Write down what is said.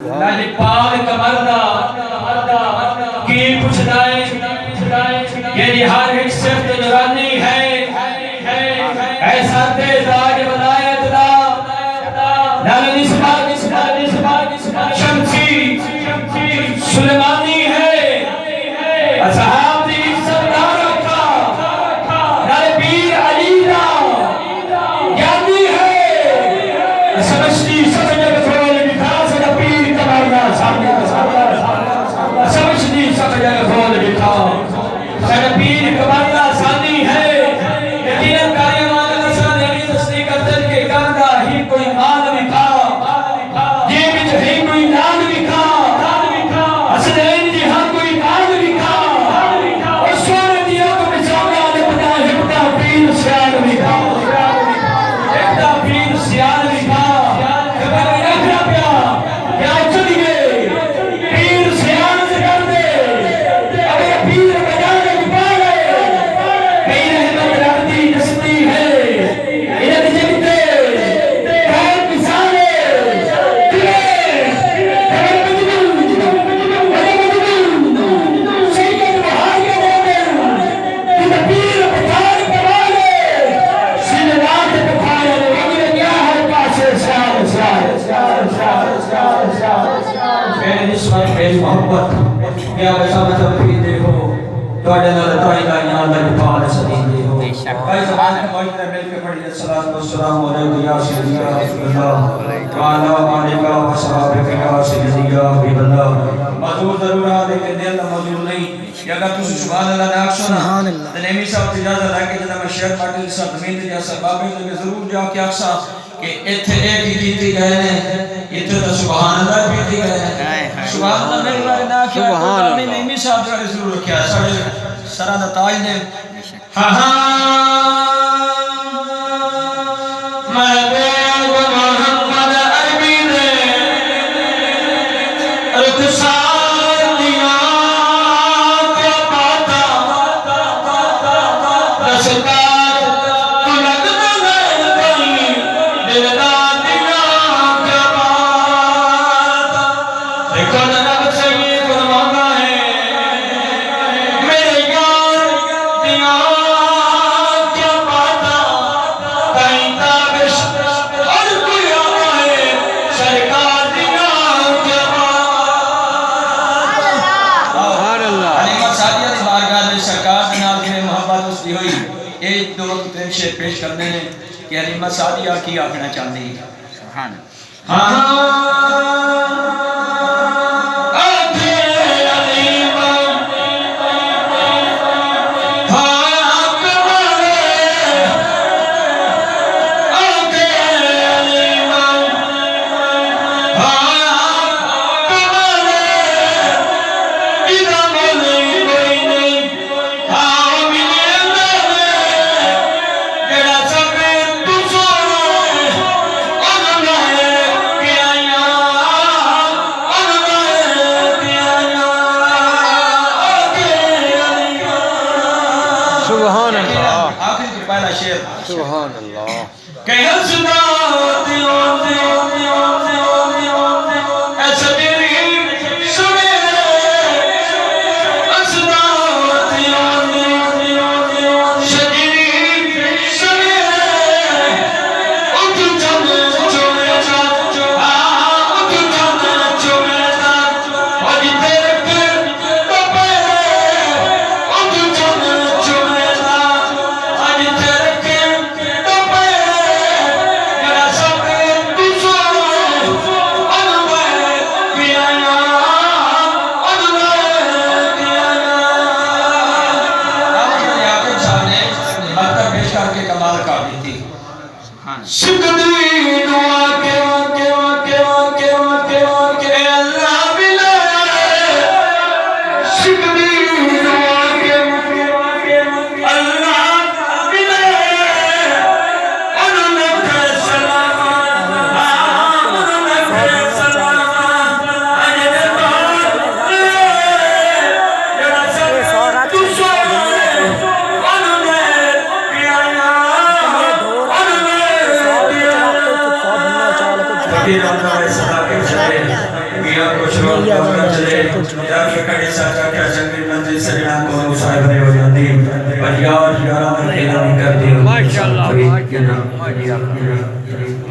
लालिपाल कमरदा की पुछदाए ये हर एक सिर्फ नुरानी है ऐसा तेजाज वलायत दा लाल निस्बा शमसी सुलेमानी है असहाब दी इज्जत ना रखा लाल पीर अली दा ज्ञानी है समझती सब जगह खोल बिठा सदा पीर कमरदा सामने समझती सब जगह खोल बिठा सदा पीर कमरदा सानी है यकीनन कार्य मानव साने की तस्दीक करते के करदा ही कोई मान विखा ये भी जो है कोई नाम विखा असदैन जी हां कोई मान विखा और सोने दिया तो बेचारा ने बना है बता पीर सियाल विखा एकदा पीर सियाल विखा कबर रखना प्या चली गए पीर सियाल से कर दे अबे पीर बजाने की पा गए पीर अहमद राती नस्ती है इधर जगते पैर पिसाने दिले पैर सैयद बहार के मोमेन इधर पीर बखार कमाले सिलवात बखार वगैरह क्या है पासे मेरे निस्बत मेरी मोहब्बत क्या वैसा मतलब भी देखो तोड़े ना तोड़े का याद है पाल सदी देखो भाई जमात में मौजूद है मिलके पढ़िए सल्लल्लाहु अलैहि वसल्लम या सय्यदना रसूलुल्लाह वाला आलिका व सहाबे या सय्यदिया हबीबल्लाह मौजूद जरूर है लेकिन दिल मौजूद नहीं अगर तुम सुभान अल्लाह ना आखो ना तो नेमी साहब इजाजत है कि जब मैं शेर पाटिल साहब जमीन ते जैसा बाबे तो जरूर जाके आखसा कि इथे एक ही कीती गए ने इथे तो सुभान अल्लाह कीती गए सुभान अल्लाह मेरे बारे ना क्या सुभान अल्लाह नेमी साहब का जरूर रखा सारे सरा दा ताज ने हां हां महबूब मोहम्मद अरबी ने रुखसार दिया के पाता दसकार तू लगना गई दिलदार दिया के पाता देखो ना रब से ये फरमाना है मेरे यार दिया के पाता कहीं ताबिश और कोई आए सरकार दिया के पाता सुभान अल्लाह हलीमा सादिया दी बारगाह में सरकार दे नाल जिवें मोहब्बत उसदी होई एक दो तीन शेर पेश करने ने कि हलीमा सादिया की आखना चाहती है सुभान हां सुभान अल्लाह आखिरी का पहला शेर सुभान अल्लाह कह हसना दियो ऐसा तेरी सुने हसना दियो शजीरी सुने उठ चल चोमे उठ चल चोमे और तेरे पे उठ चल चोमे आज तेरे के तो पे जरा सब तू के कड़े साचा क्या चंगी मंजिल से ना को साहिब हो जाती पर यार यारा में नहीं करती माशाल्लाह माशाल्लाह